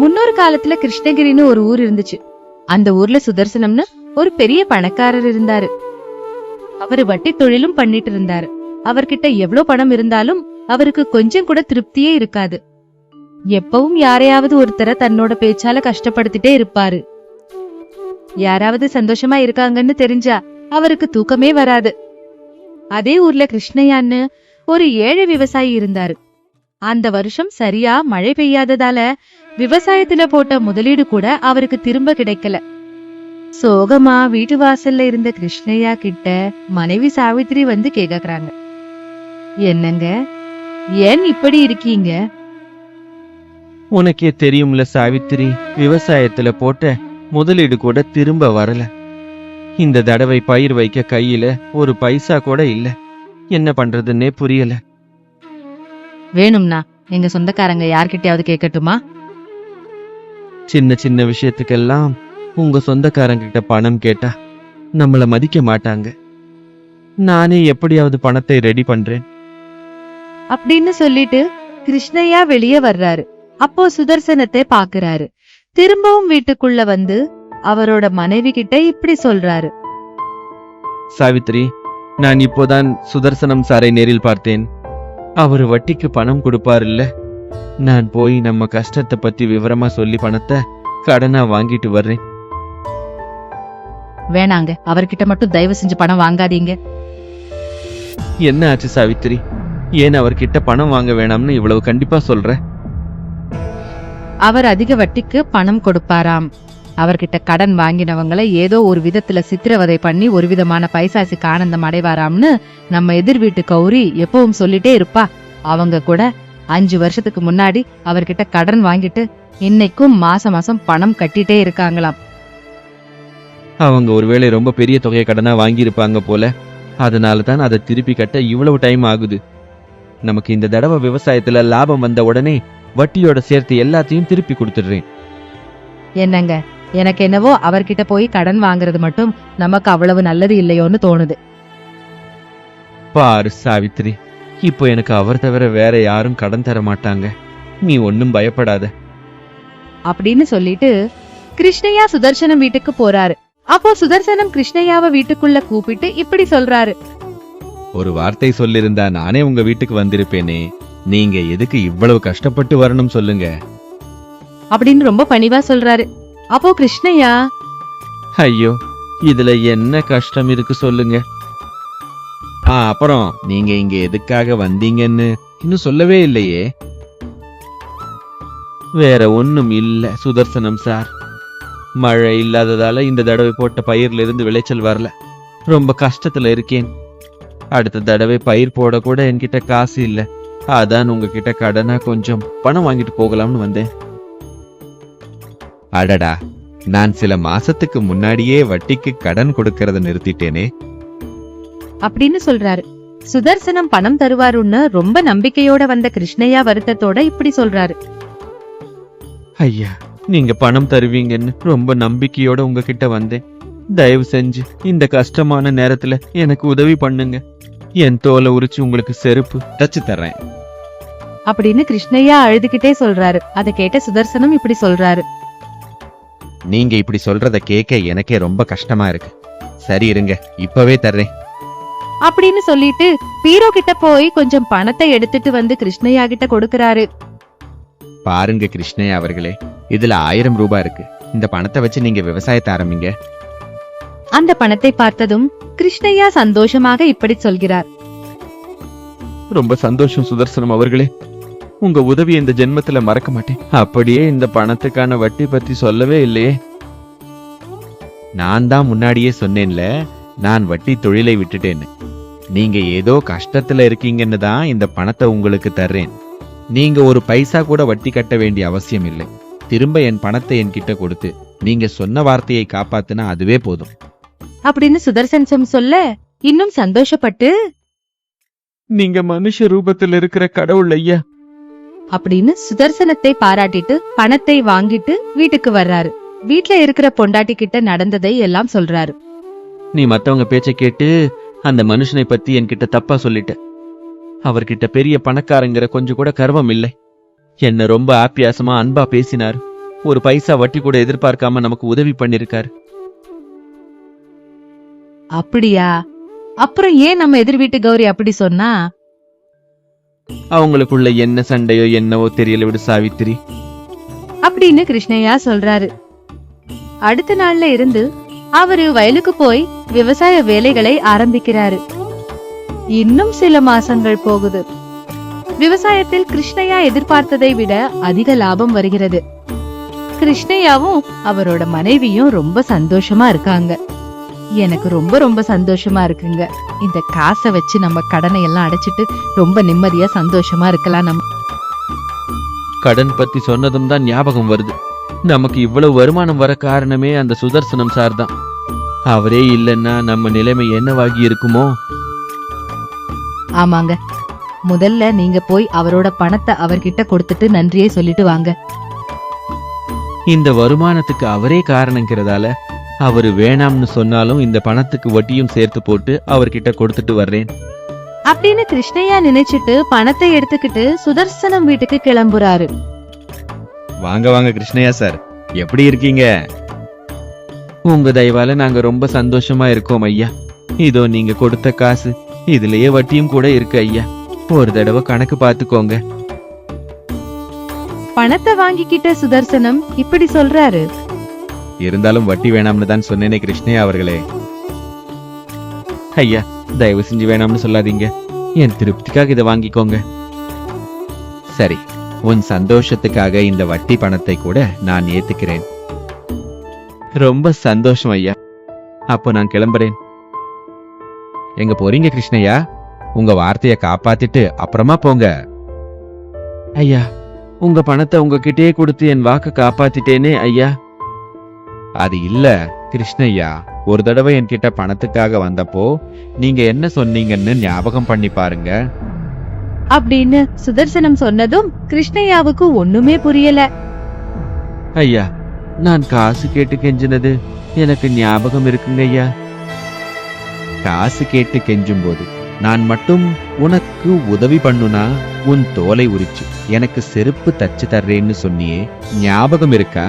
முன்னொரு காலத்துல கிருஷ்ணகிரின்னு ஒரு ஊர் இருந்துச்சு. அந்த ஊர்ல சுதர்சனம்னு ஒரு பெரிய பணக்காரர் இருந்தாரு. அவரு வட்டி தொழிலும் பண்ணிட்டு இருந்தாரு. அவர்கிட்ட எவ்வளவு பணம் இருந்தாலும் அவருக்கு கொஞ்சம் கூட திருப்தியே இருக்காது. எப்பவும் யாரையாவது ஒருத்தர தன்னோட பேச்சால கஷ்டப்படுத்திட்டே இருப்பாரு. யாராவது சந்தோஷமா இருக்காங்கன்னு தெரிஞ்சா அவருக்கு தூக்கமே வராது. அதே ஊர்ல கிருஷ்ணய்யான்னு ஒரு ஏழை விவசாயி இருந்தாரு. அந்த வருஷம் சரியா மழை பெய்யாததால விவசாயத்துல போட்ட முதலீடு கூட அவருக்கு திரும்ப கிடைக்கல. சோகமா வீட்டு வாசல்ல இருந்த கிருஷ்ணய்யா கிட்ட மனைவி சாவித்திரி வந்து கேக்குறாங்க, என்னங்க, ஏன் இப்படி இருக்கீங்க? உனக்கே தெரியும்ல சாவித்திரி, விவசாயத்துல போட்ட முதலீடு கூட திரும்ப வரல. இந்த தடவை பயிர் வைக்க கையில ஒரு பைசா கூட இல்ல. என்ன பண்றதுன்னே புரியல. வேணும்னா எங்க சொந்தக்காரங்க யார்கிட்டயாவது கேட்கட்டுமா? சின்ன சின்ன விஷயத்துக்கெல்லாம் உங்க சொந்தக்காரங்க கிட்ட பணம் கேட்டா நம்மள மதிக்க மாட்டாங்க. நானே எப்படியாவது பணத்தை ரெடி பண்றேன் அப்படின்னு சொல்லிட்டு கிருஷ்ணய்யா வெளியே வர்றாரு. அப்போ சுதர்சனத்தை பாக்குறாரு. திரும்பவும் வீட்டுக்குள்ள வந்து அவரோட மனைவி கிட்ட இப்படி சொல்றாரு, சாவித்திரி, நான் இப்போதான் சுதர்சனம் சாரை நேரில் பார்த்தேன். அவரு வட்டிக்கு பணம் கொடுப்பாருல்ல, நான் போய் நம்ம கஷ்டத்தை பத்தி விவரமா சொல்லி பணத்தை கடனா வாங்கிட்டு வர்றேன். வேணாங்க, அவர்கிட்ட மட்டும் தயவு செஞ்சு பணம் வாங்காதீங்க. என்ன ஆச்சு சாவித்திரி? ஏன் அவர்கிட்ட பணம் வாங்க வேணாம்னு இவ்வளவு கண்டிப்பா சொல்ற? அவர் அதிக வட்டிக்கு பணம் கொடுப்பாராம். அவர்கிட்ட கடன் வாங்கினவங்களை ஏதோ ஒரு விதத்துல சித்திரவதை பண்ணி ஒரு விதமான பைசாசிக்கு ஆனந்தம் அடைவாராம்னு நம்ம எதிர் வீட்டு கௌரி எப்பவும் சொல்லிட்டே இருப்பா. அவங்க கூட 5 வருஷத்துக்கு முன்னாடி அவர்கிட்ட கடன் வாங்கிட்டு இன்னைக்கும் மாசம் மாசம் பணம் கட்டிட்டே இருக்காங்களாம். அவங்க ஒருவேளை ரொம்ப பெரிய தொகையை கடனா வாங்கியிருப்பாங்க போல. அதனாலதான் அதை திருப்பி கட்ட இவ்வளவு டைம் ஆகுது. நமக்கு இந்த தடவை விவசாயத்துல லாபம் வந்த உடனே வட்டியோட சேர்த்து எல்லாத்தையும் திருப்பி கொடுத்துடுறேன். என்னங்க, எனக்கு என்னவோ அவர்கிட்ட போய் கடன் வாங்குறது மட்டும் நமக்கு அவ்வளவு நல்லது இல்லையோன்னு தோணுது. பாரு சாவித்திரி, இப்போ எனக்கு அவர் தவிர வேற யாரும் கடன் தர மாட்டாங்க. நீ ஒன்னும் பயப்படாத அப்படின்னு சொல்லிட்டு கிருஷ்ணய்யா சுதர்சனம் வீட்டுக்கு போறாரு. அப்போ சுதர்சனம் கிருஷ்ணய்யாவை வீட்டுக்குள்ள கூப்பிட்டு இப்படி சொல்றாரு, ஒரு வார்த்தை சொல்லிருந்தா நானே உங்க வீட்டுக்கு வந்திருப்பேனே. நீங்க எதுக்கு இவ்வளவு கஷ்டப்பட்டு வரணும் சொல்லுங்க அப்படின்னு ரொம்ப பணிவா சொல்றாரு. அப்போ கிருஷ்ணய்யா, ஐயோ, இதுல என்ன கஷ்டம் இருக்கு சொல்லுங்க. அப்புறம் நீங்க இங்க எதுக்காக வந்தீங்கன்னு இன்னும் சொல்லவே இல்லையே. வேற ஒண்ணும் இல்ல சுதர்சனம் சார். மழை இல்லாததால இந்த தடவை போட்ட பயிர்ல இருந்து விளைச்சல் வரல. ரொம்ப கஷ்டத்துல இருக்கேன். அடுத்த தடவை பயிர் போட கூட என்கிட்ட காசு இல்ல. அதான் உங்ககிட்ட கடனா கொஞ்சம் பணம் வாங்கிட்டு போகலாம்னு வந்தேன். அடடா, நான் சில மாசத்துக்கு முன்னாடியே வட்டிக்கு கடன் கொடுக்கறத நிறுத்திட்டேனே அப்படின்னு சொல்றாரு. சுதர்சனம் பணம் தருவாருன்னு ரொம்ப நம்பிக்கையோட வந்த கிருஷ்ணய்யா வருத்தத்தோட இப்படி சொல்றாரு, ஐயா, நீங்க பணம் தருவீங்கன்னு ரொம்ப நம்பிக்கையோட உங்ககிட்ட வந்தேன். தயவு செஞ்சு இந்த கஷ்டமான நேரத்துல எனக்கு உதவி பண்ணுங்க. என் தோலை உரிச்சு உங்களுக்கு செருப்பு தச்சு தர்றேன் அப்படின்னு கிருஷ்ணய்யா அழுதுகிட்டே சொல்றாரு. அதை கேட்ட சுதர்சனம் இப்படி சொல்றாரு, நீங்க இப்படி சொல்றத கேட்க எனக்கே ரொம்ப கஷ்டமா இருக்கு. சரி இருங்க, இப்பவே தர்றேன் அப்படின்னு சொல்லிட்டு பீரோ கிட்ட போய் கொஞ்சம் பணத்தை எடுத்துட்டு வந்து கிருஷ்ணய்யா கிட்ட கொடுக்கறாரு. பாருங்க கிருஷ்ணய்யா அவர்களே, இதுல 1000 ரூபாய் இருக்கு. இந்த பணத்தை வச்சு நீங்க விவசாயத்தை ஆரம்பிங்க. அந்த பணத்தை பார்த்ததும் கிருஷ்ணய்யா சந்தோஷமாக இப்படி சொல்கிறார், ரொம்ப சந்தோஷம் சுதர்சனம் அவர்களே. உங்க உதவி இந்த ஜென்மத்துல மறக்க மாட்டேன். அப்படியே இந்த பணத்துக்கான வட்டி பத்தி சொல்லவே இல்லையே. நான் தான் முன்னாடியே சொன்னேன்ல, நான் வட்டி தொழிலை விட்டுட்டேன்னு. நீங்க ஏதோ கஷ்டத்துல இருக்கீங்கன்னு தான் இந்த பணத்தை உங்களுக்கு தர்றேன். நீங்க ஒரு பைசா கூட வட்டி கட்ட வேண்டிய அவசியம் இல்லை. திரும்ப என் பணத்தை என்கிட்ட கொடுத்து நீங்க சொன்ன வார்த்தையை காப்பாத்துனா அதுவே போதும் அப்படின்னு சுதர்சனம் சொல்ல இன்னும் சந்தோஷப்பட்டு, நீங்க மனுஷ ரூபத்தில் இருக்கிற கடவுள் ஐயா அப்படின்னு சுதர்சனத்தை பாராட்டிட்டு பணத்தை வாங்கிட்டு வீட்டுக்கு வர்றாரு. வீட்ல இருக்கிற பொண்டாட்டி கிட்ட நடந்ததை எல்லாம் சொல்றாரு. நீ மத்தவங்க பேச்ச கேட்டு அந்த மனுஷனை பத்தி என்கிட்ட தப்பா சொல்லிட்ட. அவர்கிட்ட பெரிய பணக்காரங்கிற கொஞ்சம் கூட கர்வம் இல்லை. என்ன ரொம்ப ஆப்பியாசமா அன்பா பேசினாரு. ஒரு பைசா வட்டி கூட எதிர்பார்க்காம நமக்கு உதவி பண்ணிருக்காரு. அப்படியா? அப்புறம் ஏன் நம்ம எதிர் வீட்டு கௌரி அப்படி சொன்னா? அவங்களுக்குள்ள என்ன சண்டையோ என்னவோ தெரியல விடு சாவித்திரி. அப்படின்னு கிருஷ்ணய்யா சொல்றாரு. அடுத்த நாள்ல இருந்து அவரு வயலுக்கு போய் விவசாய வேலைகளை ஆரம்பிக்கிறாரு. இன்னும் சில மாசங்கள் போகுது. விவசாயத்தில் கிருஷ்ணய்யா எதிர்பார்த்ததை விட அதிக லாபம் வருகிறது. கிருஷ்ணய்யாவும் அவரோட மனைவியும் ரொம்ப சந்தோஷமா இருக்காங்க. எனக்கு ரொம்ப ரொம்ப சந்தோஷமா இருக்குங்க. இந்த காசை வச்சு நம்ம கடனை எல்லாம் அடைச்சிட்டு ரொம்ப நிம்மதியா சந்தோஷமா இருக்கலாம். நம்ம கடன் பத்தி சொன்னதும் தான் ஞாபகம் வருது. நமக்கு இவ்வளவு வருமானம் வர காரணமே அந்த சுதர்சனம் சார் தான். அவரே இல்லைன்னா நம்ம நிலைமை என்னவாகி இருக்குமோ? ஆமாங்க, முதல்ல நீங்க போய் அவரோட பணத்தை அவர்கிட்ட கொடுத்துட்டு நன்றியே சொல்லிட்டு வாங்க. இந்த வருமானத்துக்கு அவரே காரணங்கிறதால அவரு வேணாம்னு சொன்னாலும் இந்த பணத்துக்கு வட்டியும் சேர்த்து போட்டு அவர்கிட்ட கொடுத்துட்டு வர்றேன் அப்படின்னு கிருஷ்ணய்யா நினைச்சிட்டு பணத்தை எடுத்துக்கிட்டு சுதர்சனம் வீட்டுக்கு கிளம்புறாரு. வாங்க வாங்க கிருஷ்ணய்யா சார், எப்படி இருக்கீங்க? உங்க தயவால நாங்க ரொம்ப சந்தோஷமா இருக்கோம் ஐயா. இதோ நீங்க கொடுத்த காசு, இதுலயே வட்டியும் கூட இருக்கு ஐயா. ஒரு தடவை கணக்கு பாத்துக்கோங்க. பணத்தை வாங்கிக்கிட்ட சுதர்சனம் இப்படி சொல்றாரு. இருந்தாலும் வட்டி வேணாம்னு தான் சொன்னேனே கிருஷ்ணய்யா அவர்களே. ஐயா, தயவு செஞ்சு வேணாம்னு சொல்லாதீங்க. என் திருப்திக்காக இதை வாங்கிக்கோங்க. சரி, உன் சந்தோஷத்துக்காக இந்த வட்டி பணத்தை கூட நான் ஏத்துக்கிறேன். ரொம்ப சந்தோஷம் ஐயா. அப்போ நான் கிளம்புறேன். எங்க போறீங்க கிருஷ்ணய்யா? உங்க வார்த்தையை காப்பாத்திட்டு அப்புறமா போங்க. ஐயா, உங்க பணத்தை உங்ககிட்டயே கொடுத்து என் வாக்க காப்பாத்திட்டேனே ஐயா. அது இல்ல கிருஷ்ணய்யா, ஒரு தடவை என்கிட்ட பணத்துக்காக வந்தப்போ நீங்க என்ன சொன்னீங்கன்னு ஞாபகம் பண்ணி பாருங்க அப்படின்னு சுதர்சனம் சொன்னதும் கிருஷ்ணய்யாவுக்கு ஒண்ணுமே புரியல. ஐயா, நான் காசு கேட்டு கெஞ்சினது எனக்கு ஞாபகம் இருக்குங்க ஐயா. காசு கேட்டு கெஞ்சும் போது நான் மட்டும் உனக்கு உதவி பண்ணுனா உன் தோலை உரிச்சு எனக்கு செருப்பு தச்சு தர்றேன்னு சொன்னியே, ஞாபகம் இருக்கா?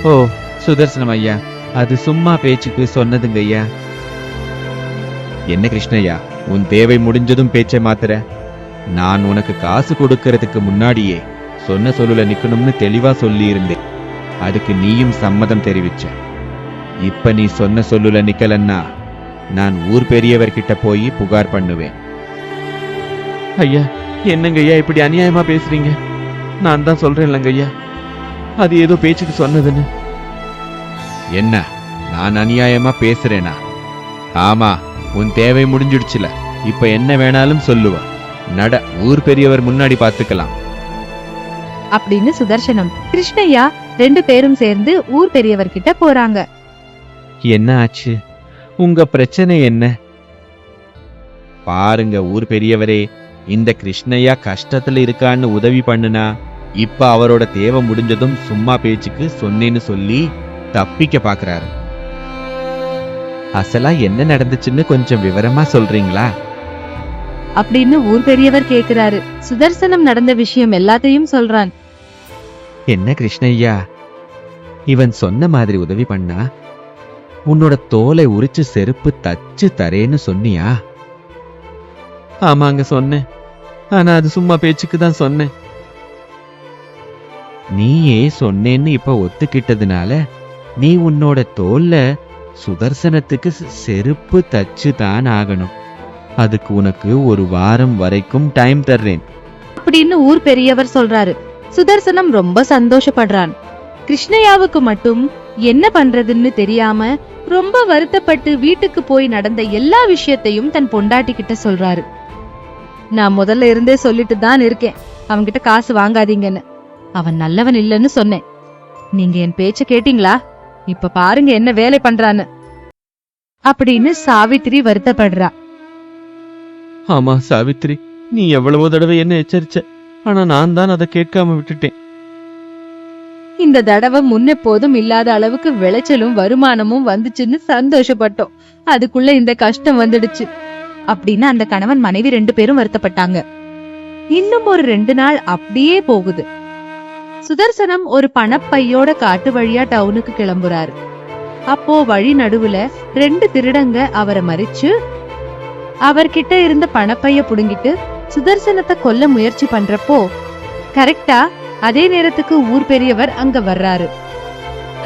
ஓ சுதர்சனம் ஐயா, அது சும்மா பேச்சுக்கு சொன்னதுங்க ஐயா. என்ன கிருஷ்ணய்யா, உன் தேவை முடிஞ்சதும் பேச்சை மாத்துற? நான் உனக்கு காசு கொடுக்கறதுக்கு முன்னாடியே சொன்ன சொல்லுல நிக்கணும்னு தெளிவா சொல்லி இருந்தேன். அதுக்கு நீயும் சம்மதம் தெரிவிச்ச. இப்ப நீ சொன்ன சொல்லுல நிக்கலன்னா நான் ஊர் பெரியவர்கிட்ட போய் புகார் பண்ணுவேன். ஐயா, என்னங்க ஐயா இப்படி அநியாயமா பேசுறீங்க? நான் தான் சொல்றேன்லங்க ஐயா, அது ஏதோ பேச்சுக்கு சொன்னதுன்னு. என்ன, நான் அநியாயமா பேசுறேனா? ஆமா, உன் தேவை முடிஞ்சிடுச்சுல. இப்ப என்ன வேணாலும் சொல்லுவ. நட, ஊர் பெரியவர் முன்னாடி பாத்துக்கலாம் அப்படின்னு சுதர்சனம் கிருஷ்ணய்யா 2 பேரும் சேர்ந்து ஊர் பெரியவர்கிட்ட போறாங்க. என்ன ஆச்சு? உங்க பிரச்சனை என்ன? பாருங்க ஊர் பெரியவரே, இந்த கிருஷ்ணய்யா கஷ்டத்துல இருக்கான்னு உதவி பண்ணுனா இப்ப அவரோட தேவை முடிஞ்சதும் சும்மா பேச்சுக்கு சொன்னேன்னு சொல்லி தப்பிக்க பாக்குறாரு. அசலா என்ன நடந்துச்சுன்னு கொஞ்சம் விவரமா சொல்றீங்களா? அப்படின்னு ஊர் பெரியவர் கேக்குறாரு. சுதர்சனம் நடந்த விஷயம் எல்லாத்தையும் சொல்றான். என்ன கிருஷ்ணய்யா, இவன் சொன்ன மாதிரி உதவி பண்ணா உன்னோட தோலை உரிச்சு செருப்பு தச்சு தரேன்னு சொன்னியா? ஆமாங்க சொன்னேன். ஆனா அது சும்மா பேச்சுக்கு தான் சொன்னேன். நீயே சொன்னேன்னு இப்ப ஒத்துக்கிட்டதுனால நீ உன்னோட தோல்ல சுதர்சனத்துக்கு செருப்பு தச்சு தான் ஆகணும். அதுக்கு உனக்கு 1 வாரம் வரைக்கும் டைம் தர்றேன் அப்படின்னு ஊர் பெரியவர் சொல்றாரு. சுதர்சனம் ரொம்ப சந்தோஷப்படுறான். கிருஷ்ணய்யாவுக்கு மட்டும் என்ன பண்றதுன்னு தெரியாம ரொம்ப வருத்தப்பட்டு வீட்டுக்கு போய் நடந்த எல்லா விஷயத்தையும் தன் பொண்டாட்டி கிட்ட சொல்றாரு. நான் முதல்ல இருந்தே சொல்லிட்டு தான் இருக்கேன், அவன்கிட்ட காசு வாங்காதீங்கன்னு. அவன் நல்லவன் இல்லைன்னு சொன்னேன். நீங்க என் பேச்ச கேட்டீங்களா? இப்ப பாருங்க என்ன வேலை பண்றான்னு அப்படின்னு சாவித்திரி வருத்தப்படுறா. ஆமா சாவித்ரி, நீ எவ்வளவோ தடவை என்ன எச்சரிச்ச. ஆனா நான் தான் அதை கேட்காம விட்டுட்டேன். இந்த தடவை முன்னெப்போதும் இல்லாத அளவுக்கு விளைச்சலும் வருமானமும் வந்துச்சுன்னு சந்தோஷப்பட்டோம். அதுக்குள்ள இந்த கஷ்டம் வந்துடுச்சு அப்படின்னு அந்த கணவன் மனைவி 2 பேரும் வருத்தப்பட்டாங்க. இன்னும் ஒரு 2 நாள் அப்படியே போகுது. சுதர்சனம் ஒரு பணப்பையோட காட்டு வழியா டவுனுக்கு கிளம்புறாரு. அப்போ வழி நடுவுல 2 திருடங்க அவரை மறிச்சு அவர்கிட்ட இருந்த பணப்பைய புடுங்கிட்டு சுதர்சனத்தை கொல்ல முயற்சி பண்றப்போ கரெக்டா அதே நேரத்துக்கு ஊர் பெரியவர் அங்க வர்றாரு.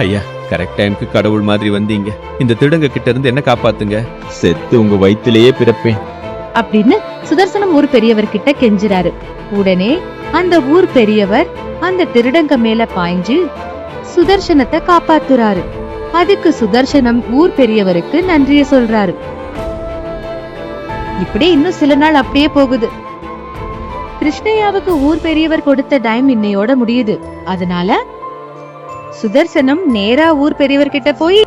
ஐயா, கரெக்ட் டைம்க்கு கடவுள் மாதிரி வந்தீங்க. இந்த திருடங்க கிட்ட இருந்து என்ன காப்பாத்துங்க. செத்து உங்க வயித்திலேயே பிறப்பேன் அப்படின்னு சுதர்சனம் ஊர் பெரியவர் கிட்ட கெஞ்சுறாரு. உடனே அந்த ஊர் பெரியவர் அந்த திருடங்க மேல பாய்ஞ்சு சுதர்சனத்தை காப்பாத்துறாரு. அதுக்கு சுதர்சனம் ஊர் பெரியவருக்கு நன்றிய சொல்றாரு. இப்படி இன்னும் சில நாள் அப்படியே போகுது. கிருஷ்ணய்யாவுக்கு ஊர் பெரியவர் கொடுத்த டைம் இன்னையோட முடியுது. அதனால சுதர்சனம் நேரா ஊர் பெரியவர் கிட்ட போய்,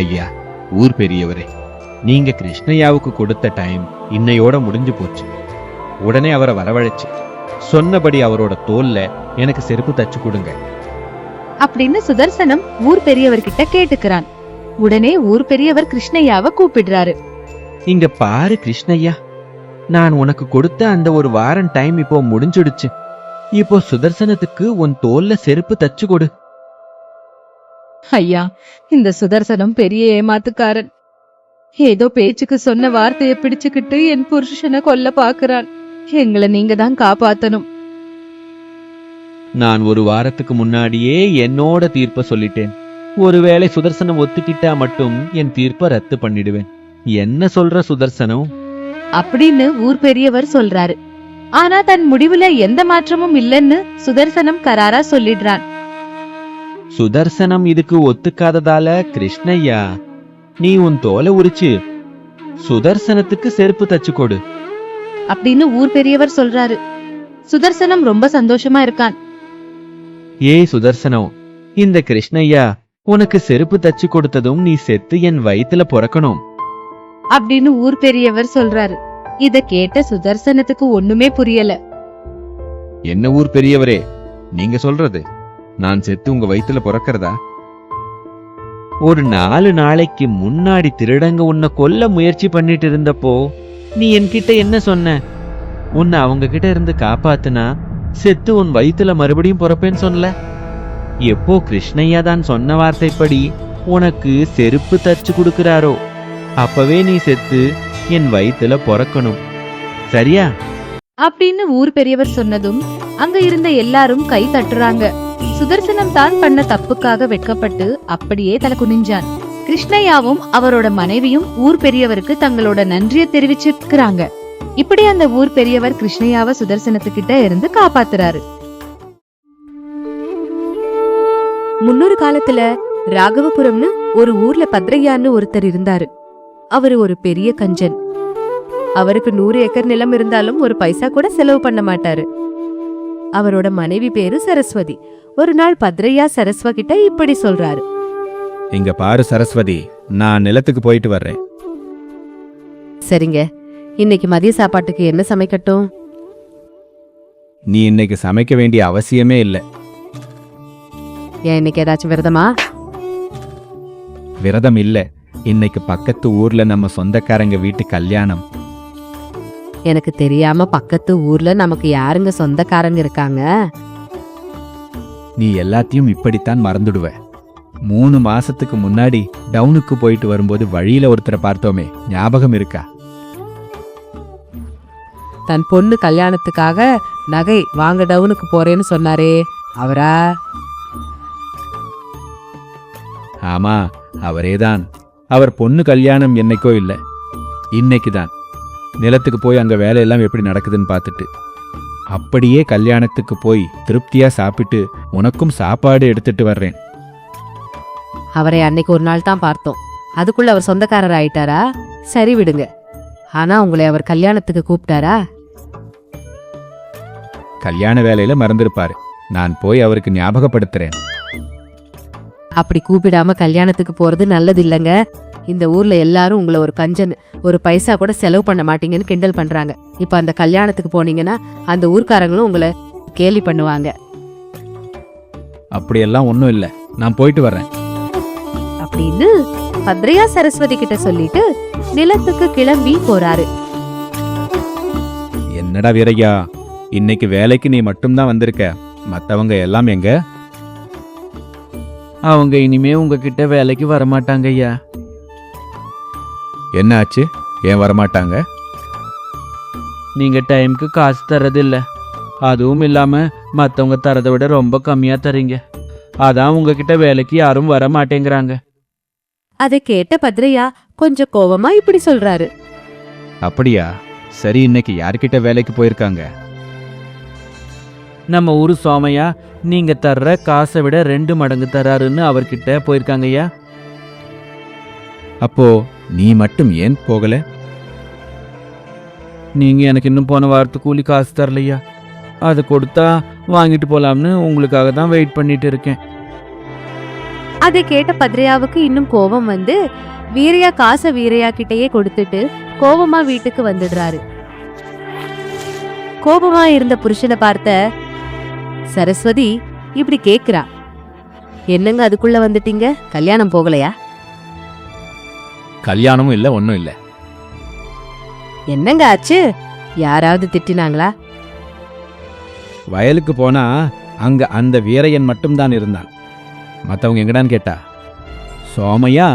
ஐயா, ஊர் பெரியவரே, நீங்க கிருஷ்ணய்யாவுக்கு கொடுத்த டைம் இன்னையோட முடிஞ்சு போச்சு. உடனே அவரை வரவழைச்சு சொன்னபடி அவரோட தோல்ல எனக்கு செருப்பு தச்சு கொடுங்க அப்படின்னு சுதர்சனம் ஊர் பெரியவர் கிட்ட கேட்டுக்கிறான். உடனே ஊர் பெரியவர் கிருஷ்ணய்யாவை கூப்பிடுறாரு. இங்க பாரு கிருஷ்ணய்யா, நான் உனக்கு கொடுத்த அந்த ஒரு வாரம் டைம் இப்போ முடிஞ்சுடுச்சு. இப்போ சுதர்சனத்துக்கு உன் தோல்ல செருப்பு தச்சு கொடு. ஐயா, இந்த சுதர்சனம் பெரிய ஏமாத்துக்காரன். ஏதோ பேச்சுக்கு சொன்ன வார்த்தைய பிடிச்சுக்கிட்டு என் புருஷனை கொல்ல பாக்குறான். எங்களை நீங்க தான் காப்பாத்தணும். நான் ஒரு வாரத்துக்கு முன்னாடியே என்னோட தீர்ப்ப சொல்லிட்டேன். ஒருவேளை சுதர்சனம் ஒத்துக்கிட்டா மட்டும் என் தீர்ப்ப ரத்து பண்ணிடுவேன். என்ன சொல்ற சுதர்சனம் அப்படின்னு ஊர் பெரியவர் சொல்றாரு. ஆனா தன் முடிவுல எந்த மாற்றமும் இல்லைன்னு சுதர்சனம் கராரா சொல்லிடுறான். சுதர்சனம் இதுக்கு ஒத்துக்காததால கிருஷ்ணய்யா, நீ உன் தோலை உரிச்சு சுதர்சனத்துக்கு செருப்பு தச்சு கொடு அப்படின்னு ஊர் பெரியவர் சொல்றாரு. சுதர்சனம் ரொம்ப சந்தோஷமா இருக்கான். ஏய் சுதர்சனம், இந்த கிருஷ்ணய்யா உனக்கு செருப்பு தச்சு கொடுத்ததும் நீ செத்து என் வயித்துல பிறக்கணும் அப்படின்னு ஊர் பெரியவர் சொல்றாரு. இத கேட்ட சுதர்சனத்துக்கு ஒண்ணுமே புரியல. என்ன ஊர் பெரியவரே நீங்க சொல்றது? நான் செத்து உங்க வயித்துல பிறக்கிறதா? ஒரு 4 நாளைக்கு முன்னாடி திருடங்க உன்னை கொல்ல முயற்சி பண்ணிட்டு இருந்தப்போ நீ என்கிட்ட என்ன சொன்ன? உன்னை அவங்க கிட்ட இருந்து காப்பாத்துனா செத்து உன் வயித்துல மறுபடியும் பிறப்பேன்னு சொன்னல. எப்போ கிருஷ்ணய்யா தான் சொன்ன வார்த்தைப்படி உனக்கு செருப்பு தச்சு கொடுக்கிறாரோ அப்பவே நீ செத்து என் வயித்துல பிறக்கணும், சரியா? அப்படின்னு ஊர் பெரியவர் சொன்னதும் அங்க இருந்த எல்லாரும் கை தட்டுறாங்க. சுதர்சனம் தான் பண்ண தப்புக்காக வெட்கப்பட்டு அப்படியே தலை குனிஞ்சான். கிருஷ்ணய்யாவும் அவரோட மனைவியும் ஊர் பெரியவருக்கு தங்களோட நன்றிய தெரிவிச்சிருக்கிறாங்க. இப்படி அந்த ஊர் பெரியவர் கிருஷ்ணய்யாவை சுதர்சனத்துக்கிட்ட இருந்து காப்பாத்துறாரு. முன்னொரு காலத்துல ராகவபுரம்னு ஒரு ஊர்ல பத்ரையான்னு ஒருத்தர் இருந்தாரு. அவரு ஒரு பெரிய கஞ்சன். அவருக்கு 100 ஏக்கர் நிலம் இருந்தாலும் ஒரு பைசா கூட செலவு பண்ண மாட்டாரு. அவரோட மனைவி பேரு சரஸ்வதி. ஒரு நாள் பத்ரையா சரஸ்வதி கிட்ட இப்படி சொல்றாரு. இங்க பாரு சரஸ்வதி, நான் நிலத்துக்கு போயிட்டு வர்றேன். சரிங்க, இன்னைக்கு மதிய சாப்பாட்டுக்கு என்ன சமைக்கட்டும்? நீ இன்னைக்கு சமைக்க வேண்டிய அவசியமே இல்லை. ஏன், இன்னைக்கு ஏதாச்சும் விரதமா? விரதம் இல்ல, இன்னைக்கு பக்கத்து ஊர்ல நம்ம சொந்தக்காரங்க வீட்டு கல்யாணம். எனக்கு தெரியாம பக்கத்து ஊர்ல நமக்கு யாருங்க சொந்தக்காரங்க இருக்காங்க? நீ எல்லாத்தையும் இப்படித்தான் மறந்துடுவ. 3 மாசத்துக்கு முன்னாடி டவுனுக்கு போயிட்டு வரும்போது வழியில ஒருத்தரை பார்த்தோமே, ஞாபகம் இருக்கா? தன் பொண்ணு கல்யாணத்துக்காக நகை வாங்க டவுனுக்கு போறேன்னு சொன்னாரே, அவரா? ஆமா, அவரேதான். அவர் பொண்ணு கல்யாணம் என்னைக்கோ இல்ல, இன்னைக்குதான். நிலத்துக்கு போய் அங்க வேலையெல்லாம் எப்படி நடக்குதுன்னு பார்த்துட்டு அப்படியே கல்யாணத்துக்கு போய் திருப்தியா சாப்பிட்டு உனக்கும் சாப்பாடு எடுத்துட்டு வர்றேன். அவரை அன்னைக்கு ஒரு நாள் தான் பார்த்தோம். அதுக்குள்ள அவர் சொந்தக்காரர் ஆயிட்டாரா? சரி விடுங்க. ஆனா உங்களை அவர் கல்யாணத்துக்கு கூப்பிட்டாரா? கல்யாண வேலையில மறந்திருப்பாரு. நான் போய் அவருக்கு ஞாபகப்படுத்துறேன். அப்படி கூப்பிடாம கல்யாணத்துக்கு போறது நல்லது இல்லைங்க. இந்த ஊர்ல எல்லாரும் உங்களை ஒரு கஞ்சன், ஒரு பைசா கூட செலவு பண்ண மாட்டீங்கன்னு கிண்டல் பண்றாங்க. இப்ப அந்த கல்யாணத்துக்கு போனீங்கன்னா அந்த ஊர்க்காரங்களும் உங்களை கேலி பண்ணுவாங்க. அப்படியெல்லாம் ஒன்றும் இல்லை, நான் போயிட்டு வர்றேன் அப்படின்னு பத்ரையா சரஸ்வதி கிட்ட சொல்லிட்டு நிலத்துக்கு கிளம்பி போறாரு. என்னடா வீரையா, இன்னைக்கு வேலைக்கு நீ மட்டும்தான் வந்திருக்க. மத்தவங்க எல்லாம் எங்க? அவங்க இனிமே உங்ககிட்ட வேலைக்கு வரமாட்டாங்க ஐயா. என்ன ஆச்சு? ஏன் வரமாட்டாங்க? நீங்க டைம்க்கு காசு தரதில்ல, அதுவும் இல்லாம மத்தவங்க தரதை விட ரொம்ப கம்மியா தரீங்க. அதான் உங்ககிட்ட வேலைக்கு யாரும் வர மாட்டேங்கிறாங்க. அதை கேட்ட பத்ரையா கொஞ்சம் கோவமா இப்படி சொல்றாரு. அப்படியா? சரி, இன்னைக்கு யார்கிட்ட வேலைக்கு போயிருக்காங்க? நம்ம ஊரு சோமையா நீங்க தர்ற காசை விட 2 மடங்கு தராருன்னு அவர்கிட்ட போயிருக்காங்க ஐயா. அப்போ நீ மட்டும் ஏன் போகல? நீங்க எனக்கு இன்னும் போன வாரத்து கூலி காசு தரலையா, அதை கொடுத்தா வாங்கிட்டு போலாம்னு உங்களுக்காக தான் வெயிட் பண்ணிட்டு இருக்கேன். அதை கேட்ட பத்ரையாவுக்கு இன்னும் கோபம் வந்து வீரையா காசை வீரையா கிட்டயே கொடுத்துட்டு கோபமா வீட்டுக்கு வந்துடுறாரு. கோபமா இருந்த புருஷனை பார்த்த சரஸ்வதி இப்படி கேக்குறா, என்னங்க அதுக்குள்ள வந்துட்டீங்க? கல்யாணம் போகலையா? கல்யாணமும் இல்ல, ஒன்னும் இல்ல. என்னங்க ஆச்சு? யாராவது திட்டினாங்களா? வயலுக்கு போனா அங்க அந்த வீரையன் மட்டும்தான் இருந்தான். மத்தவங்க எங்கடான்னு கேட்டா, சோமையா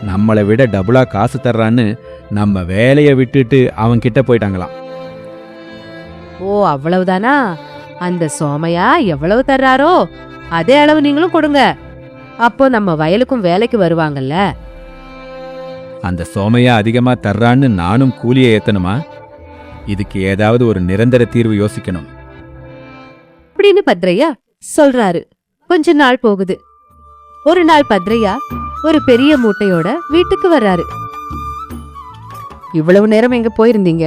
நம்மளை விட டபுளா காசு தர்றான்னு நம்ம வேலையை விட்டுட்டு அவன் கிட்ட போயிட்டாங்களாம். ஓ, அவ்வளவுதானா? அந்த சோமையா எவ்வளவு தர்றாரோ அதே அளவு நீங்களும் கொடுங்க, அப்போ நம்ம வயலுக்கும் வேலைக்கு வருவாங்கல்ல. அந்த சோமையா அதிகமா தர்றான்னு நானும் கூலியை ஏத்தணுமா? இதுக்கு ஏதாவது ஒரு நிரந்தர தீர்வு யோசிக்கணும் அப்படின்னு பத்ரையா சொல்றாரு. கொஞ்ச நாள் போகுது. ஒரு நாள் பத்ரையா ஒரு பெரிய மூட்டையோட வீட்டுக்கு வர்றாரு. இவ்வளவு நேரம் எங்க போயிருந்தீங்க?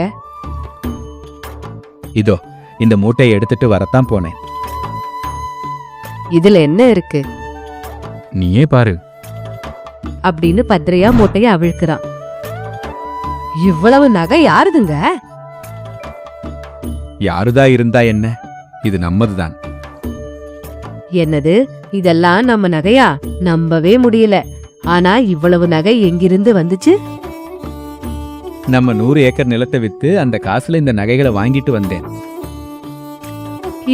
இதோ இந்த மூட்டையை எடுத்துட்டு வரத்தான் போனேன். இதுல என்ன இருக்கு? நீயே பாரு அப்படின்னு பத்ரையா மூட்டைய அவிழ்க்கிறான். இவ்வளவு நகை யாருதுங்க? யாருதா இருந்தா என்ன, இது நம்மதுதான். என்னது, இதெல்லாம் நம்ம நகையா? நம்பவே முடியல. ஆனா இவ்வளவு நகை எங்கிருந்து வந்துச்சு? நம்ம 100 ஏக்கர் நிலத்தை வித்து அந்த காசுல இந்த நகைகளை வாங்கிட்டு வந்தேன்.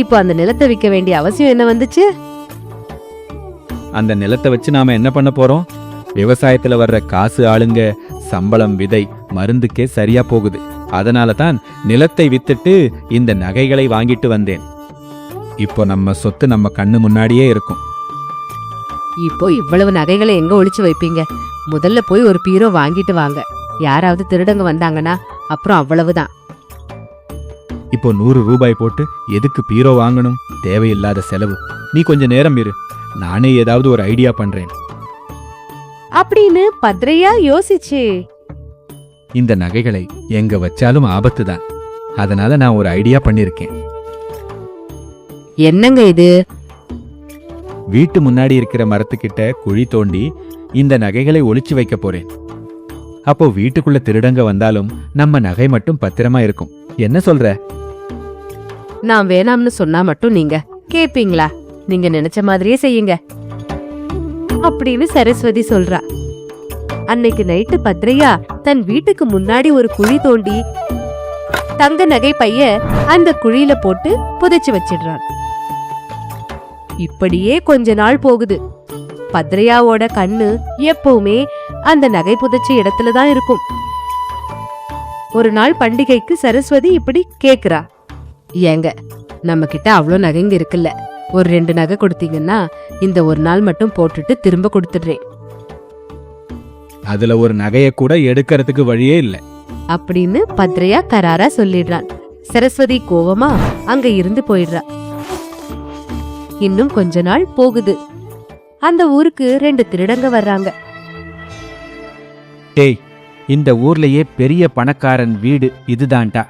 இப்போ அந்த நிலத்தை விற்க வேண்டிய அவசியம் என்ன வந்துச்சு? அந்த நிலத்தை வச்சு நாம என்ன பண்ண போறோம்? விவசாயத்துல வர்ற காசு, ஆளுங்க, சம்பளம், விதை, மருந்துக்கே சரியா போகுது. அதனால தான் நிலத்தை வித்துட்டு இந்த நகைகளை வாங்கிட்டு வந்தேன். இப்போ நம்ம சொத்து நம்ம கண்ணு முன்னாடியே இருக்கும். இப்போ இவ்வளவு நகைகளை எங்க ஒளிச்சு வைப்பீங்க? முதல்ல போய் ஒரு பீரோ வாங்கிட்டு வாங்க. யாராவது திருடங்க வந்தாங்கன்னா அப்புறம் அவ்வளவுதான். இப்போ 100 ரூபாய் போட்டு எதுக்கு பீரோ வாங்கணும்? தேவையில்லாத செலவு. நீ கொஞ்ச நேரம் இரு, நானே ஏதாவது ஒரு ஐடியா பண்றேன் அப்படின்னு பத்ரையா யோசிச்சு, இந்த நகைகளை எங்க வச்சாலும் ஆபத்து தான். அதனால நான் ஒரு ஐடியா பண்ணிருக்கேன். என்னங்க இது? வீட்டு முன்னாடி இருக்கிற மரத்துக்கிட்ட குழி தோண்டி இந்த நகைகளை ஒளிச்சு வைக்க போறேன். அப்போ வீட்டுக்குள்ள திருடங்க வந்தாலும் நம்ம நகை மட்டும் பத்திரமா இருக்கும். என்ன சொல்ற? நான் வேணாம்னு சொன்னா மட்டும் நீங்க கேப்பீங்களா? நீங்க நினைச்ச மாதிரியே செய்யுங்க அப்படின்னு சரஸ்வதி சொல்றா. அன்னைக்கு நைட்டு பத்ரையா தன் வீட்டுக்கு முன்னாடி ஒரு குழி தோண்டி தங்க நகை பைய அந்த குழியில போட்டு புதைச்சு வச்சிடுறான். இப்படியே கொஞ்ச நாள் போகுது. பத்ரையாவோட கண்ணு எப்பவுமே அந்த நகை புதைச்ச இடத்துலதான் இருக்கும். ஒரு நாள் பண்டிகைக்கு சரஸ்வதி இப்படி கேக்குறா, ஏங்க நம்ம கிட்ட அவ்வளோ நகைங்க இருக்குல்ல, ஒரு 2 நகை கொடுத்தீங்கன்னா இந்த ஒரு நாள் மட்டும் போட்டுட்டு திரும்ப கொடுத்துடுறேன். அதுல ஒரு நகைய கூட எடுக்கிறதுக்கு வழியே இல்ல அப்படின்னு பத்ரையா கராரா சொல்லிடுறான். சரஸ்வதி கோவமா அங்க இருந்து போயிடுறா. இன்னும் கொஞ்ச நாள் போகுது. அந்த ஊருக்கு 2 திருடங்க வர்றாங்க. டேய், இந்த ஊர்லயே பெரிய பணக்காரன் வீடு இதுதான்டா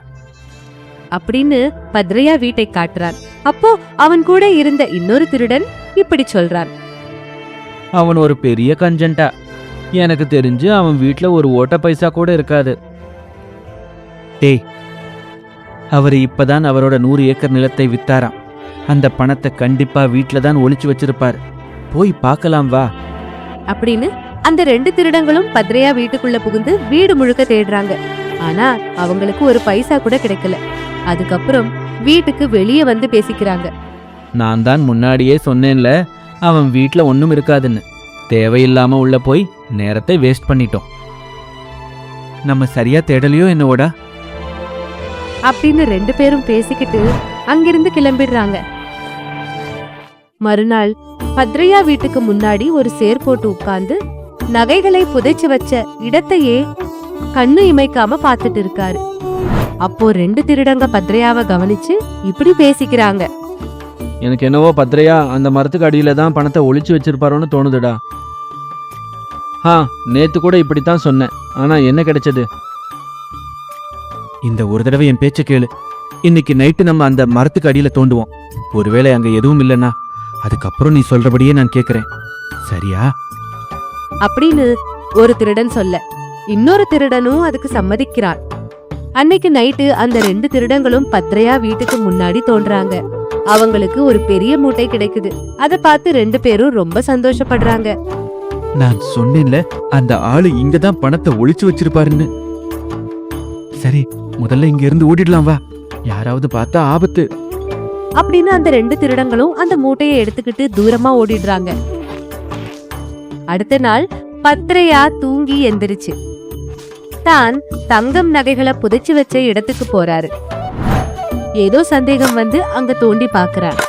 அப்படின்னு பத்ரையா வீட்டை காட்டுறான். அப்போ அவன் கூட இருந்த இன்னொரு திருடன் இப்படி சொல்றான், அவன் ஒரு பெரிய கஞ்சன்டா. எனக்கு தெரிஞ்சு அவன் வீட்ல ஒரு ஓட்ட பைசா கூட இருக்காது. டேய், அவர் இப்பதான் அவரோட 100 ஏக்கர் நிலத்தை வித்தாராம். அந்த பணத்தை கண்டிப்பா வீட்ல தான் ஒளிச்சு வச்சிருப்பார். போய் பார்க்கலாம் வா அப்படின்னு அந்த 2 திருடங்களும் பத்ரையா வீட்டுக்குள்ள புகுந்து வீடு முழுக்க தேடுறாங்க. ஆனா அவங்களுக்கு ஒரு பைசா கூட கிடைக்கல. அதுக்கப்புறம் வீட்டுக்கு வெளியே வந்து பேசிக்கிறாங்க. நான் தான் முன்னாடியே சொன்னேன்ல அவன் வீட்ல ஒன்றும் இருக்காதுன்னு. தேவையில்லாம உள்ள போய் நேரத்தை வேஸ்ட் பண்ணிட்டோம். நம்ம சரியா தேடலையோ என்னவோடா? அப்படின்னு 2 பேரும் பேசிக்கிட்டு அங்கிருந்து கிளம்பிடுறாங்க. மறுநாள் பத்ரையா வீட்டுக்கு முன்னாடி ஒரு சேர் போட்டு உட்கார்ந்து நகைகளை புதைச்சு வச்ச இடத்தையே கண்ணு இமைக்காம பாத்துட்டு இருக்காரு. அப்போ 2 திருடங்க பத்ரையாவை கவனிச்சு இப்படி பேசிக்கிறாங்க. எனக்கு என்னவோ பத்ரையா அந்த மரத்துக்கு அடியில தான் பணத்தை ஒளிச்சு வச்சிருப்பாரோன்னு தோணுதுடா. நேத்து கூட இப்படித்தான் சொன்னேன். ஆனா என்ன கிடைச்சது? இந்த ஒரு தடவை என் பேச்ச கேளு. இன்னைக்கு நைட்டு நம்ம அந்த மரத்துக்கு அடியில தோண்டுவோம். ஒருவேளை அங்க எதுவும் இல்லைன்னா அதுக்கப்புறம் நீ சொல்றபடியே நான் கேக்குறேன். சரியா? அப்படின்னு ஒரு திருடன் சொல்ல இன்னொரு திருடனும் அதுக்கு சம்மதிக்கிறான். அன்னைக்கு நைட்டு அந்த 2 திருடங்களும் பத்ரையா வீட்டுக்கு முன்னாடி தோன்றாங்க. அவங்களுக்கு ஒரு பெரிய மூட்டை கிடைக்குது. அதை பார்த்து 2 பேரும் ரொம்ப சந்தோஷப்படுறாங்க. நான் சொன்னேன்ல அந்த ஆளு இங்கதான் பணத்தை ஒளிச்சு வச்சிருப்பாருன்னு. சரி, முதல்ல இங்க இருந்து ஓடிடலாம் வா. யாராவது பார்த்தா ஆபத்து. அப்படின்னு அந்த 2 திருடங்களும் அந்த மூட்டையை எடுத்துக்கிட்டு தூரமா ஓடிடுறாங்க. அடுத்த நாள் பத்ரையா தூங்கி எந்திரிச்சு தான் தங்கம் நகைகளை புதைச்சு வச்ச இடத்துக்கு போறாரு. ஏதோ சந்தேகம் வந்து அங்க தோண்டி பாக்குறார்.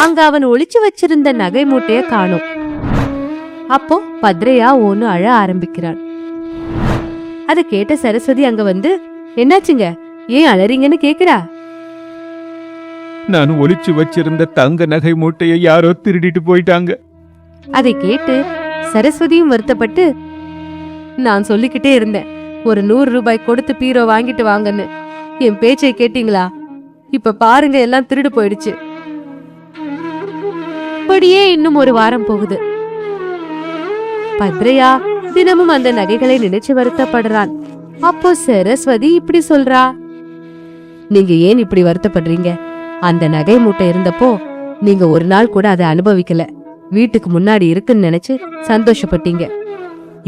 அங்க அவன் ஒளிச்சு வச்சிருந்த நகை மூட்டைய காணோம். அப்போ பத்ரையா ஒன்னு அழ ஆரம்பிக்கிறான். அதை கேட்ட சரஸ்வதி அங்க வந்து, என்னாச்சுங்க, ஏன் அழறீங்கன்னு கேக்குறா. நான் ஒளிச்சு வச்சிருந்த தங்க நகை மூட்டையை யாரோ திருடிட்டு போயிட்டாங்க. அதை கேட்டு சரஸ்வதியும் வருத்தப்பட்டு, நான் சொல்லிக்கிட்டே இருந்தேன் ஒரு 100 ரூபாய் கொடுத்து பீரோ வாங்கிட்டு வாங்கன்னு. என் பேச்சை கேட்டீங்களா? இப்ப பாருங்க, எல்லாம் திருடு போயிடுச்சு. இப்படியே இன்னும் 1 வாரம் போகுது. பத்ரையா தினமும் அந்த நகைகளை நினைச்சு வருத்தப்படுறான். அப்போ சரஸ்வதி இப்படி சொல்றா, நீங்க ஏன் இப்படி வருத்தப்படுறீங்க? அந்த நகை மூட்டை இருந்தப்போ நீங்க ஒரு நாள் கூட அதை அனுபவிக்கல. வீட்டுக்கு முன்னாடி இருக்குன்னு நினைச்சு சந்தோஷப்பட்டீங்க.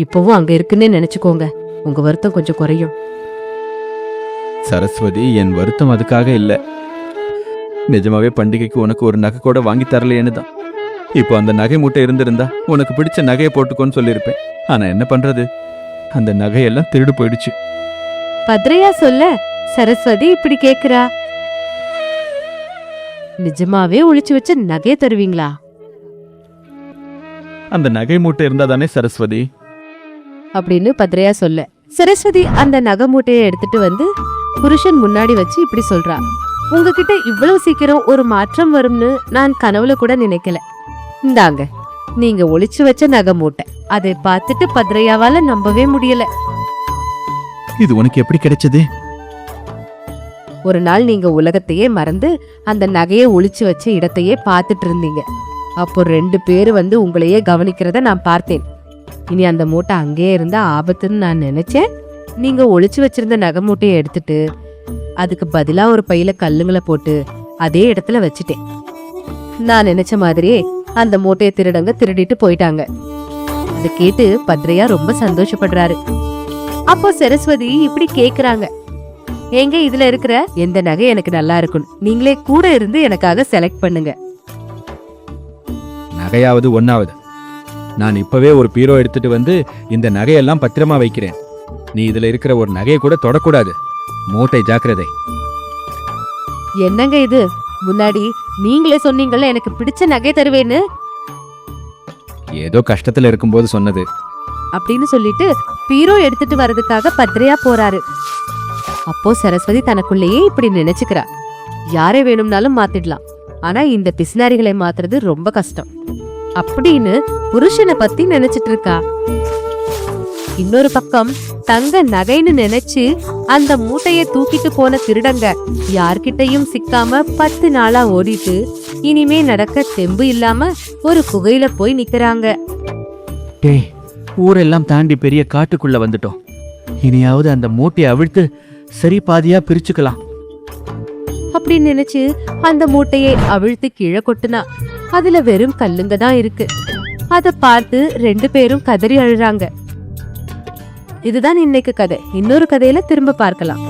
இப்பவும் அங்க இருக்குன்னே நினைச்சுக்கோங்க. உங்க வருத்தம் கொஞ்சம் குறையும். சரஸ்வதி, என் வருத்தம் அதுக்காக இல்ல. நிஜமாவே பண்டிகைக்கு உனக்கு ஒரு நகை கூட வாங்கி தரலையேன்னு தான். இப்போ அந்த நகை மூட்டை இருந்திருந்தா உனக்கு பிடிச்ச நகையை போட்டுக்கோன்னு சொல்லியிருப்பேன். ஆனா என்ன பண்றது, அந்த நகையெல்லாம் திருடு போயிடுச்சு. பத்ரையா சொல்ல சரஸ்வதி இப்படி கேக்குறா, நிஜமாவே ஒளிச்சு வச்ச நகைய தருவீங்களா? அந்த நகை மூட்டை இருந்தா தானே சரஸ்வதி. அப்படின்னு பத்ரையா சொல்ல சரஸ்வதி அந்த நகை மூட்டையை எடுத்துட்டு வந்து புருஷன் முன்னாடி வச்சு இப்படி சொல்றா, உங்ககிட்ட இவ்வளவு சீக்கிரம் ஒரு மாற்றம் வரும்னு நான் கனவுல கூட நினைக்கல. இந்தாங்க, நீங்க ஒளிச்சு வச்ச நகை மூட்டை. அதை பார்த்துட்டு பத்ரையாவால நம்பவே முடியல. இது உனக்கு எப்படி கிடைச்சது? ஒரு நாள் நீங்க உலகத்தையே மறந்து அந்த நகையை ஒளிச்சு வச்ச இடத்தையே பார்த்துட்டு இருந்தீங்க. அப்போ 2 பேரு வந்து உங்களையே கவனிக்கிறத நான் பார்த்தேன். இனி அந்த மூட்டை அங்கேயே இருந்தா ஆபத்துன்னு நான் நினைச்சேன். நீங்க ஒளிச்சு வச்சிருந்த நகை மூட்டையை எடுத்துட்டு அதுக்கு பதிலா ஒரு பையில கல்லுங்களை போட்டு அதே இடத்துல வச்சுட்டேன். நான் நினைச்ச மாதிரியே அந்த மூட்டையை திருடங்க திருடிட்டு போயிட்டாங்க. அதை கேட்டு பத்ரையா ரொம்ப சந்தோஷப்படுறாரு. அப்போ சரஸ்வதி இப்படி கேக்குறாங்க, எங்க இதுல இருக்கிற எந்த நகை எனக்கு நல்லா இருக்கும், நீங்களே கூட இருந்து எனக்காக செலக்ட் பண்ணுங்க. நகையாவது ஒன்னாவது. நான் இப்பவே ஒரு பீரோ எடுத்துட்டு வந்து இந்த நகையெல்லாம் பத்திரமா வைக்கிறேன். நீ இதுல இருக்கிற ஒரு நகையை கூட தொடக்கூடாது. மூட்டை ஜாக்கிரதை. என்னங்க இது, முன்னாடி நீங்களே சொன்னீங்கல்ல எனக்கு பிடிச்ச நகை தருவேன்னு. ஏதோ கஷ்டத்துல இருக்கும்போது சொன்னது. அப்படின்னு சொல்லிட்டு பீரோ எடுத்துட்டு வர்றதுக்காக பத்ரையா போறாரு. அப்போ சரஸ்வதி தனக்குள்ளேயே இப்படி நினைச்சுக்கிறா, யாரை வேணும்னாலும் மாத்திடலாம், ஆனா இந்த பிசினாரிகளை மாத்துறது ரொம்ப கஷ்டம் அப்படின்னு புருஷனை பத்தி நினைச்சிட்டு இருக்கா. இன்னொரு பக்கம் தங்க நகைன்னு நினைச்சு அந்த மூட்டையை தூக்கிட்டு போன திருடங்க யார்கிட்டையும் சிக்காம 10 நாளா ஓடிட்டு இனிமே நடக்க தெம்பு இல்லாம ஒரு குகையில போய் நிக்கிறாங்க. டேய், ஊரெல்லாம் தாண்டி பெரிய காட்டுக்குள்ள வந்துட்டோம். இனியாவது அந்த மூட்டையை அவிழ்த்து சரி பாதியா பிரிச்சுக்கலாம் அப்படின்னு நினைச்சு அந்த மூட்டையை அவிழ்த்து கீழே கொட்டுனா அதுல வெறும் கல்லுங்க தான் இருக்கு. அத பார்த்து 2 பேரும் கதறி அழுறாங்க. இதுதான் இன்னைக்கு கதை. இன்னொரு கதையில திரும்ப பார்க்கலாம்.